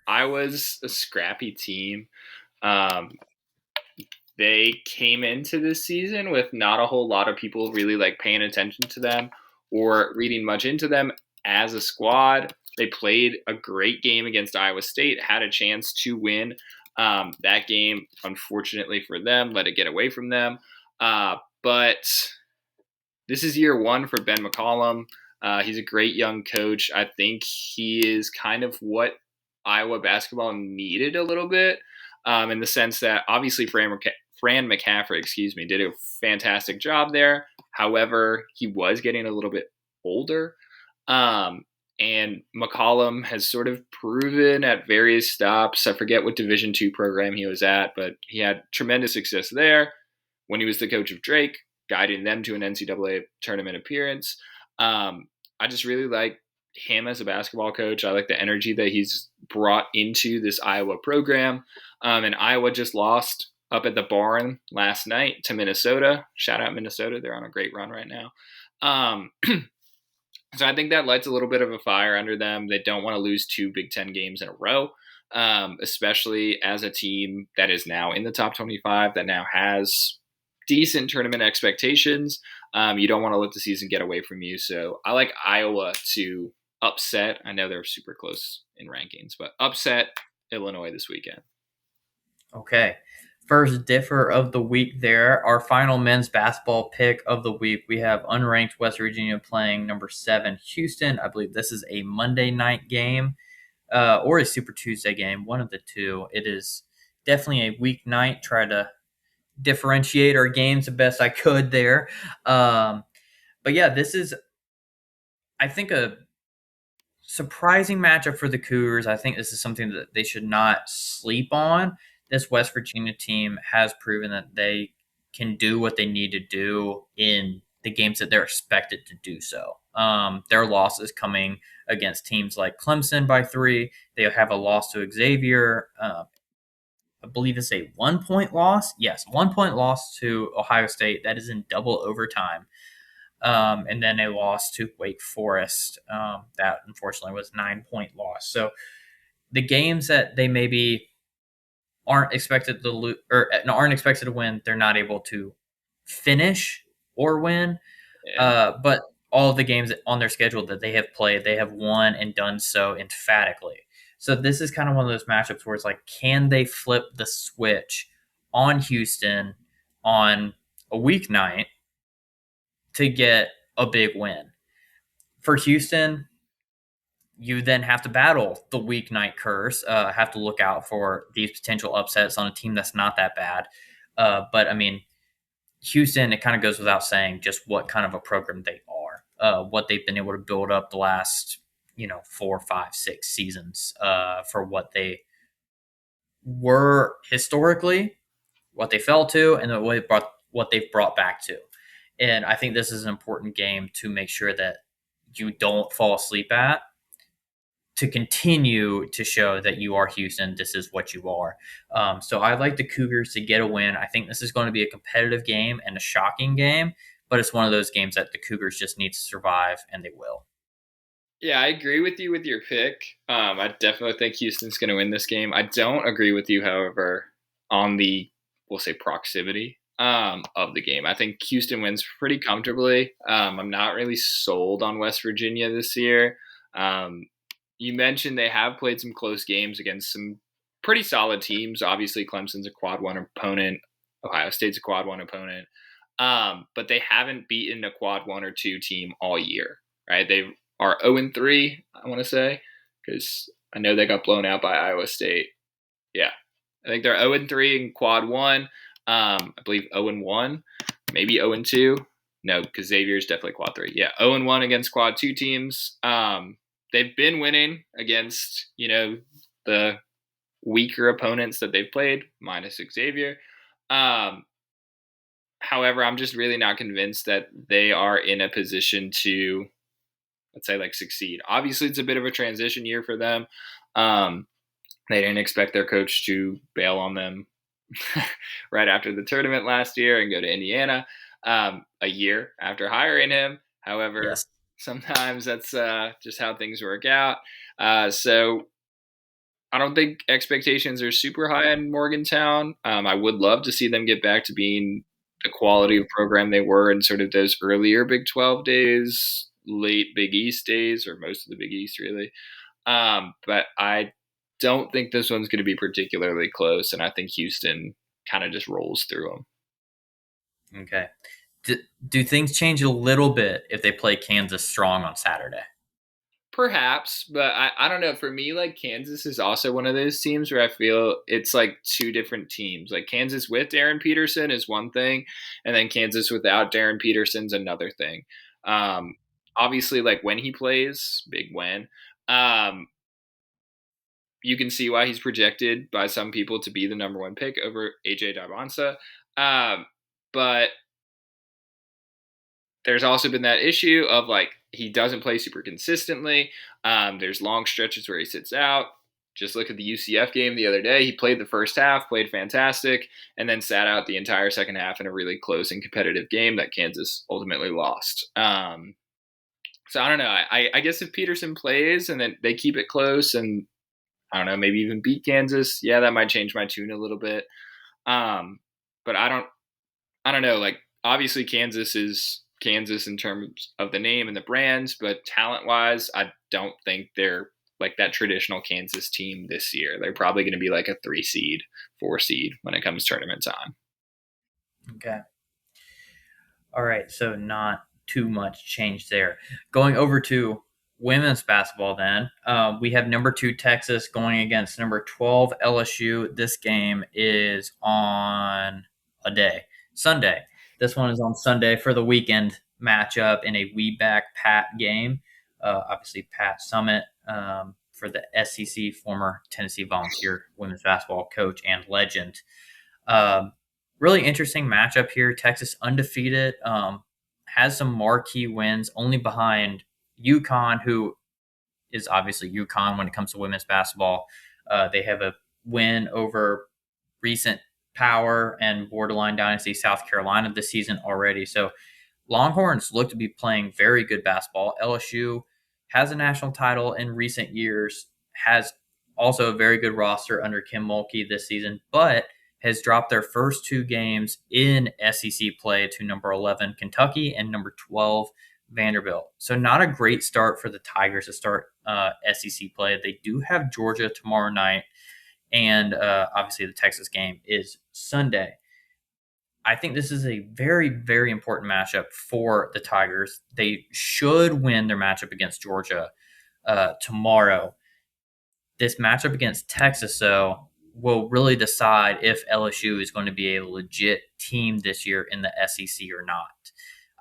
S2: Iowa's a scrappy team. They came into this season with not a whole lot of people really like paying attention to them or reading much into them as a squad. They played a great game against Iowa State, had a chance to win that game. Unfortunately for them, let it get away from them. But this is year one for Ben McCollum. He's a great young coach. I think he is kind of what Iowa basketball needed a little bit, in the sense that obviously Fran McCaffrey, did a fantastic job there. However, he was getting a little bit older. And McCollum has sort of proven at various stops. I forget what Division II program he was at, but he had tremendous success there when he was the coach of Drake, guiding them to an NCAA tournament appearance. I just really like him as a basketball coach. I like the energy that he's brought into this Iowa program. And Iowa just lost up at the barn last night to Minnesota. Shout out Minnesota. They're on a great run right now. So I think that lights a little bit of a fire under them. They don't want to lose two Big Ten games in a row, especially as a team that is now in the top 25, that now has decent tournament expectations. You don't want to let the season get away from you. So I like Iowa to upset. I know they're super close in rankings, but upset Illinois this weekend.
S1: Okay. First differ of the week there. Our final men's basketball pick of the week. We have unranked West Virginia playing number 7 Houston. I believe this is a Monday night game or a Super Tuesday game, one of the two. It is definitely a weeknight. Try to differentiate our games the best I could there. But yeah, this is, I think, a surprising matchup for the Cougars. I think this is something that they should not sleep on. This West Virginia team has proven that they can do what they need to do in the games that they're expected to do so. Their losses coming against teams like Clemson by 3. They have a loss to Xavier. I believe it's a 1 point loss. Yes, 1 point loss to Ohio State. That is in double overtime. And then a loss to Wake Forest. That unfortunately was 9 point loss. So the games that they maybe aren't expected to lose or aren't expected to win, they're not able to finish or win.
S2: Yeah.
S1: But all of the games on their schedule that they have played, they have won and done so emphatically. So this is kind of one of those matchups where it's like, can they flip the switch on Houston on a weeknight to get a big win? For Houston, you then have to battle the weeknight curse, have to look out for these potential upsets on a team that's not that bad. But I mean, Houston, it kind of goes without saying just what kind of a program they are, what they've been able to build up the last, 4, 5, 6 seasons for what they were historically, what they fell to, and what they've brought back to. And I think this is an important game to make sure that you don't fall asleep at, to continue to show that you are Houston. This is what you are. So I like the Cougars to get a win. I think this is going to be a competitive game and a shocking game, but it's one of those games that the Cougars just need to survive, and they will.
S2: Yeah, I agree with you with your pick. I definitely think Houston's going to win this game. I don't agree with you, however, on the, we'll say, proximity of the game. I think Houston wins pretty comfortably. I'm not really sold on West Virginia this year. You mentioned they have played some close games against some pretty solid teams. Obviously, Clemson's a quad one opponent. Ohio State's a quad one opponent. But they haven't beaten a quad 1 or 2 team all year, right? They are 0-3, I want to say, because I know they got blown out by Iowa State. Yeah, I think they're 0-3 in quad 1. I believe 0-1, maybe 0-2. No, because Xavier's definitely quad 3. Yeah, 0-1 against quad 2 teams. They've been winning against, the weaker opponents that they've played, minus Xavier. However, I'm just really not convinced that they are in a position to, let's say, like, succeed. Obviously, it's a bit of a transition year for them. They didn't expect their coach to bail on them right after the tournament last year and go to Indiana a year after hiring him. However,
S1: Yes.
S2: sometimes that's just how things work out. So I don't think expectations are super high in Morgantown. I would love to see them get back to being the quality of program they were in sort of those earlier Big 12 days, late Big East days, or most of the Big East, really. But I don't think this one's going to be particularly close, and I think Houston kind of just rolls through them.
S1: Okay. Do things change a little bit if they play Kansas strong on Saturday?
S2: Perhaps, but I don't know. For me, like, Kansas is also one of those teams where I feel it's like two different teams. Like, Kansas with Darren Peterson is one thing, and then Kansas without Darren Peterson's another thing. Um, Obviously, like, when he plays, big when, you can see why he's projected by some people to be the number 1 pick over AJ Dybonsa. But there's also been that issue of, like, he doesn't play super consistently. There's long stretches where he sits out. Just look at the UCF game the other day. He played the first half, played fantastic, and then sat out the entire second half in a really close and competitive game that Kansas ultimately lost. So I don't know. I guess if Peterson plays and then they keep it close and, I don't know, maybe even beat Kansas, yeah, that might change my tune a little bit. But I don't know. Like, obviously, Kansas is Kansas in terms of the name and the brands, but talent-wise, I don't think they're like that traditional Kansas team this year. They're probably going to be like a 3 seed, 4 seed when it comes tournament time.
S1: Okay. All right. So not too much change there. Going over to women's basketball then. We have number 2 Texas going against number 12 LSU. This game is on Sunday. This one is on Sunday for the weekend matchup in a We Back Pat game. Obviously, Pat Summit for the SEC, former Tennessee Volunteer women's basketball coach and legend. Um, Really interesting matchup here. Texas undefeated, has some marquee wins, only behind UConn, who is obviously UConn when it comes to women's basketball. They have a win over recent power and borderline dynasty South Carolina this season already. So Longhorns look to be playing very good basketball. LSU has a national title in recent years, has also a very good roster under Kim Mulkey this season, but has dropped their first 2 games in SEC play to number 11 Kentucky and number 12 Vanderbilt. So not a great start for the Tigers to start SEC play. They do have Georgia tomorrow night, and obviously the Texas game is Sunday. I think this is a very, very important matchup for the Tigers. They should win their matchup against Georgia tomorrow. This matchup against Texas, though, will really decide if LSU is going to be a legit team this year in the SEC or not.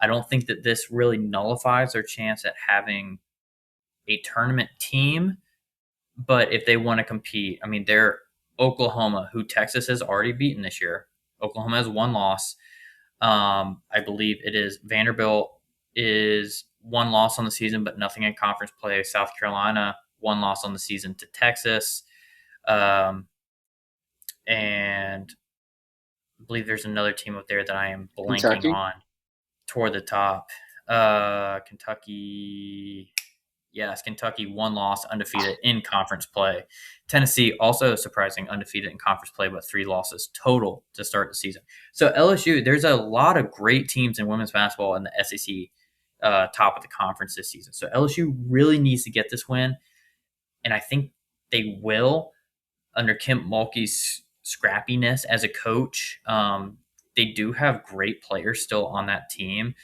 S1: I don't think that this really nullifies their chance at having a tournament team, but if they want to compete, I mean, they're Oklahoma, who Texas has already beaten this year. Oklahoma has 1 loss. I believe it is Vanderbilt is 1 loss on the season, but nothing in conference play. South Carolina, 1 loss on the season to Texas. And I believe there's another team up there that I am blanking
S2: Kentucky?
S1: on toward the top. Kentucky. Yes, Kentucky, 1 loss, undefeated in conference play. Tennessee, also surprising, undefeated in conference play, but 3 losses total to start the season. So LSU, there's a lot of great teams in women's basketball in the SEC top of the conference this season. So LSU really needs to get this win, and I think they will under Kim Mulkey's scrappiness as a coach. They do have great players still on that team,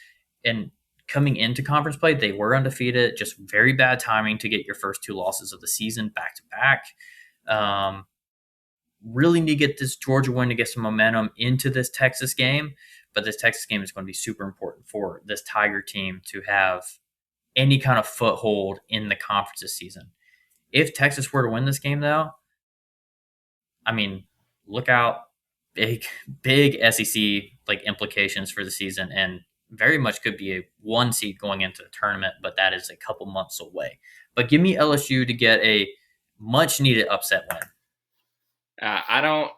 S1: and coming into conference play, they were undefeated. Just very bad timing to get your first 2 losses of the season back to back. Really need to get this Georgia win to get some momentum into this Texas game. But this Texas game is going to be super important for this Tiger team to have any kind of foothold in the conference this season. If Texas were to win this game, though, I mean, look out, big SEC like implications for the season, and very much could be a 1 seed going into the tournament, but that is a couple months away. But give me LSU to get a much needed upset win.
S2: I don't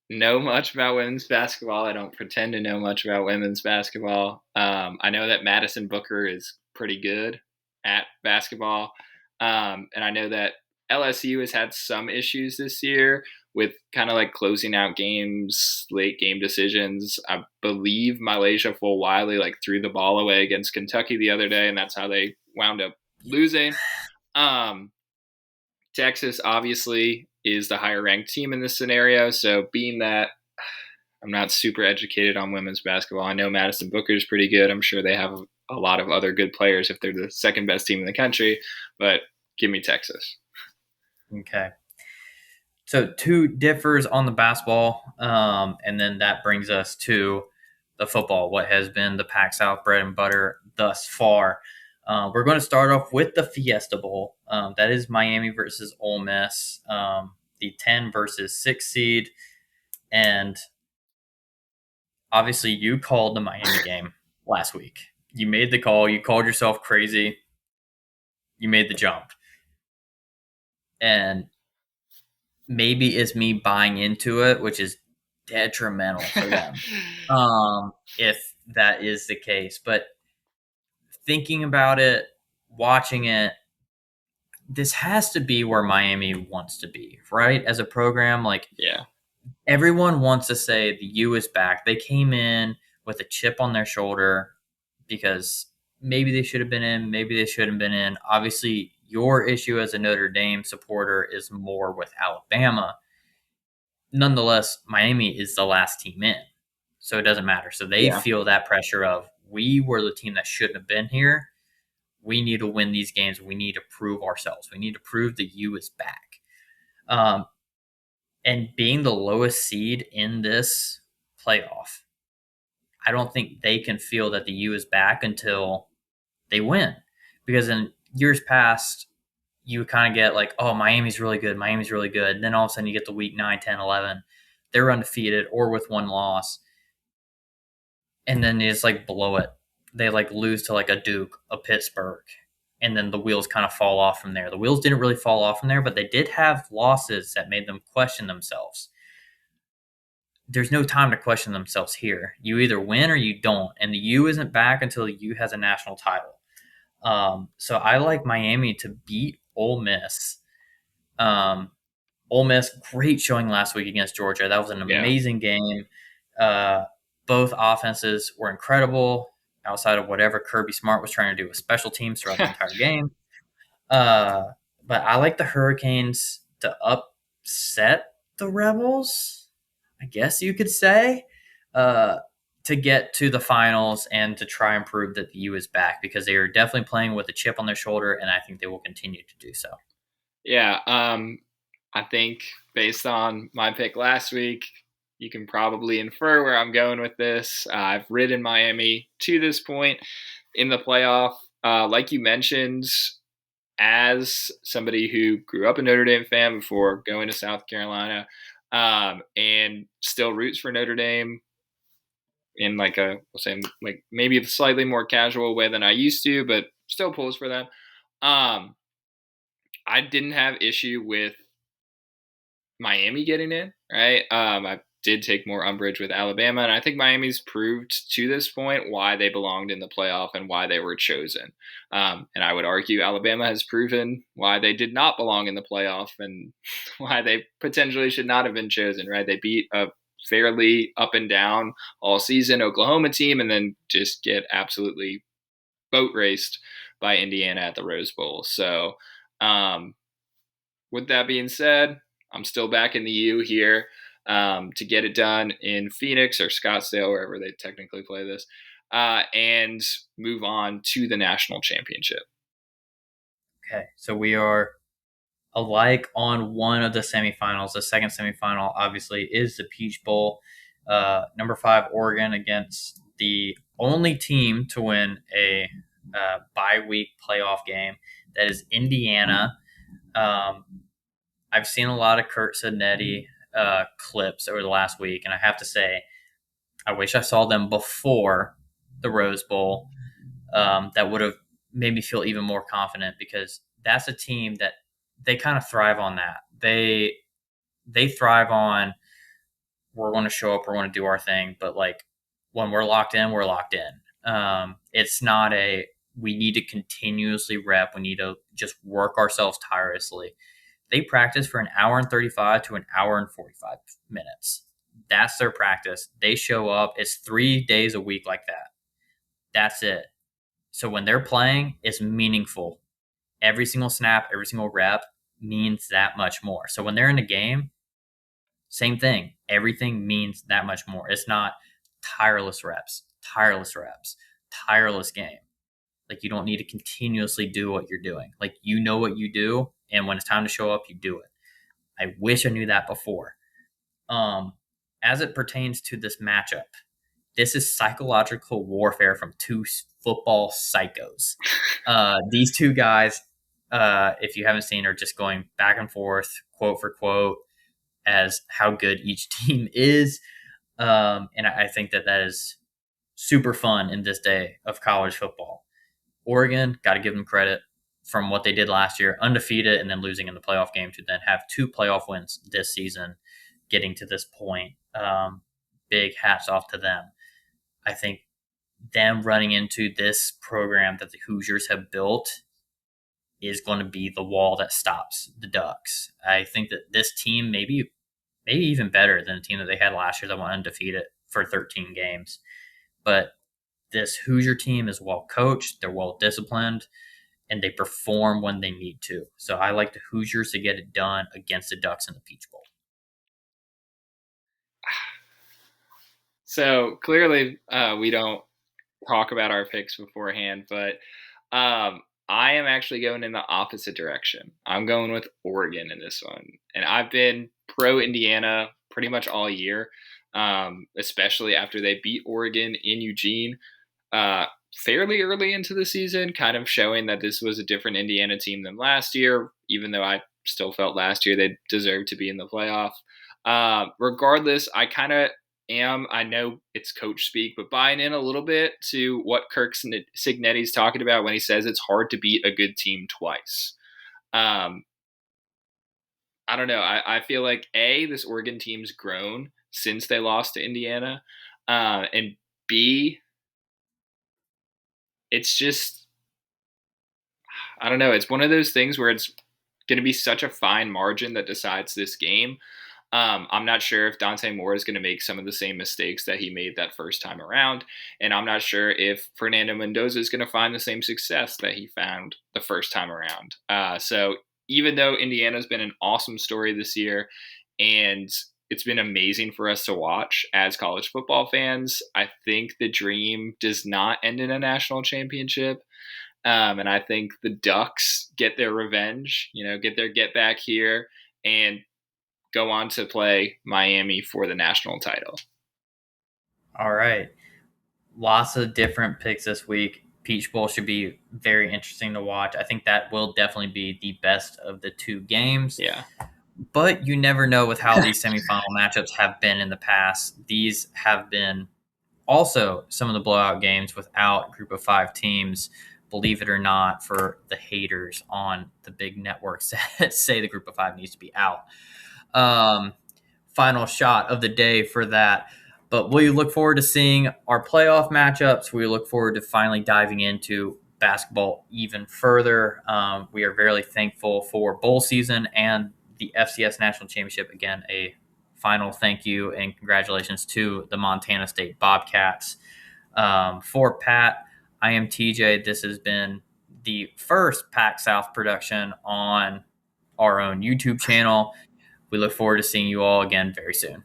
S2: know much about women's basketball. I don't pretend to know much about women's basketball. I know that Madison Booker is pretty good at basketball. And I know that LSU has had some issues this year with kind of like closing out games, late game decisions. I believe Malaysia Fulwiley like threw the ball away against Kentucky the other day, and that's how they wound up losing. Texas obviously is the higher ranked team in this scenario. So being that I'm not super educated on women's basketball, I know Madison Booker is pretty good. I'm sure they have a lot of other good players if they're the second best team in the country, but give me Texas.
S1: Okay. So 2 differs on the basketball, and then that brings us to the football, what has been the PAC-South bread and butter thus far. We're going to start off with the Fiesta Bowl. That is Miami versus Ole Miss, the 10 versus 6 seed. And obviously you called the Miami game last week. You made the call. You called yourself crazy. You made the jump. And maybe it's me buying into it, which is detrimental for them if that is the case. But thinking about it, watching it, this has to be where Miami wants to be, right? As a program, like
S2: Yeah.
S1: everyone wants to say the U is back. They came in with a chip on their shoulder because maybe they should have been in, maybe they shouldn't have been in. Obviously, your issue as a Notre Dame supporter is more with Alabama. Nonetheless, Miami is the last team in, so it doesn't matter. So they
S2: Yeah.
S1: feel that pressure of, we were the team that shouldn't have been here. We need to win these games. We need to prove ourselves. We need to prove the U is back. Um, and being the lowest seed in this playoff, I don't think they can feel that the U is back until they win. Because in years past, you kind of get like, oh, Miami's really good. Miami's really good. And then all of a sudden you get the week 9, 10, 11. They're undefeated or with one loss. And then they just like blow it. They like lose to like a Duke, a Pittsburgh. And then the wheels kind of fall off from there. The wheels didn't really fall off from there, but they did have losses that made them question themselves. There's no time to question themselves here. You either win or you don't. And the U isn't back until the U has a national title. So I like Miami to beat Ole Miss. Ole Miss, great showing last week against Georgia. That was an
S2: Yeah.
S1: amazing game. Both offenses were incredible outside of whatever Kirby Smart was trying to do with special teams throughout the entire game. But I like the Hurricanes to upset the Rebels, I guess you could say, to get to the finals and to try and prove that the U is back, because they are definitely playing with a chip on their shoulder, and I think they will continue to do so.
S2: Yeah. I think based on my pick last week, you can probably infer where I'm going with this. I've ridden Miami to this point in the playoff. Like you mentioned, as somebody who grew up a Notre Dame fan before going to South Carolina, and still roots for Notre Dame in like we'll say like maybe a slightly more casual way than I used to, but still pulls for them. I didn't have issue with Miami getting in, right? I did take more umbrage with Alabama, and I think Miami's proved to this point why they belonged in the playoff and why they were chosen. And I would argue Alabama has proven why they did not belong in the playoff and why they potentially should not have been chosen, right? They beat a fairly up and down all season Oklahoma team and then just get absolutely boat raced by Indiana at the Rose Bowl. So, with that being said, I'm still back in the U here to get it done in Phoenix or Scottsdale, wherever they technically play this, and move on to the national championship.
S1: Okay, so we are alike on one of the semifinals. The second semifinal, obviously, is the Peach Bowl. Number 5, Oregon against the only team to win a bye-week playoff game. That is Indiana. I've seen a lot of Kurt Sidnetti clips over the last week, and I have to say, I wish I saw them before the Rose Bowl. That would have made me feel even more confident, because that's a team that they kind of thrive on that. They thrive on, we're going to show up, we're going to do our thing, but like when we're locked in, we're locked in. It's not a, we need to continuously rep, we need to just work ourselves tirelessly. They practice for an hour and 35 to an hour and 45 minutes. That's their practice. They show up. It's 3 days a week like that. That's it. So when they're playing, it's meaningful. Every single snap, every single rep means that much more. So when they're in a game, same thing. Everything means that much more. It's not tireless reps, tireless game. Like, you don't need to continuously do what you're doing. Like, you know what you do, and when it's time to show up, you do it. I wish I knew that before. As it pertains to this matchup, this is psychological warfare from two football psychos. These two guys, if you haven't seen, are just going back and forth, quote for quote, as how good each team is. And I think that is super fun in this day of college football. Oregon, got to give them credit from what they did last year, undefeated, and then losing in the playoff game to then have 2 playoff wins this season, getting to this point. Big hats off to them. I think them running into this program that the Hoosiers have built is going to be the wall that stops the Ducks. I think that this team maybe even better than the team that they had last year that went undefeated for 13 games. But this Hoosier team is well coached. They're well disciplined. and they perform when they need to. So I like the Hoosiers to get it done against the Ducks in the Peach Bowl.
S2: So clearly, we don't talk about our picks beforehand, but I am actually going in the opposite direction. I'm going with Oregon in this one, and I've been pro Indiana pretty much all year, especially after they beat Oregon in Eugene fairly early into the season, kind of showing that this was a different Indiana team than last year, even though I still felt last year they deserved to be in the playoff. Regardless, I kind of I know it's coach speak, but buying in a little bit to what Kirk Cignetti's talking about when he says it's hard to beat a good team twice. I don't know. I feel like this Oregon team's grown since they lost to Indiana, and B, it's just, I don't know. It's one of those things where it's going to be such a fine margin that decides this game. I'm not sure if Dante Moore is going to make some of the same mistakes that he made that first time around. And I'm not sure if Fernando Mendoza is going to find the same success that he found the first time around. So even though Indiana's been an awesome story this year, and it's been amazing for us to watch as college football fans, I think the dream does not end in a national championship. And I think the Ducks get their revenge, get their get back here and go on to play Miami for the national title.
S1: All right. Lots of different picks this week. Peach Bowl should be very interesting to watch. I think that will definitely be the best of the two games.
S2: Yeah.
S1: But you never know with how these semifinal matchups have been in the past. These have been also some of the blowout games without group of 5 teams, believe it or not, for the haters on the big networks that say the group of 5 needs to be out. Final shot of the day for that. But we look forward to seeing our playoff matchups. We look forward to finally diving into basketball even further. We are very thankful for bowl season and the FCS National Championship. Again, a final thank you and congratulations to the Montana State Bobcats. For Pat, I am TJ. This has been the first PacSouth production on our own YouTube channel. We look forward to seeing you all again very soon.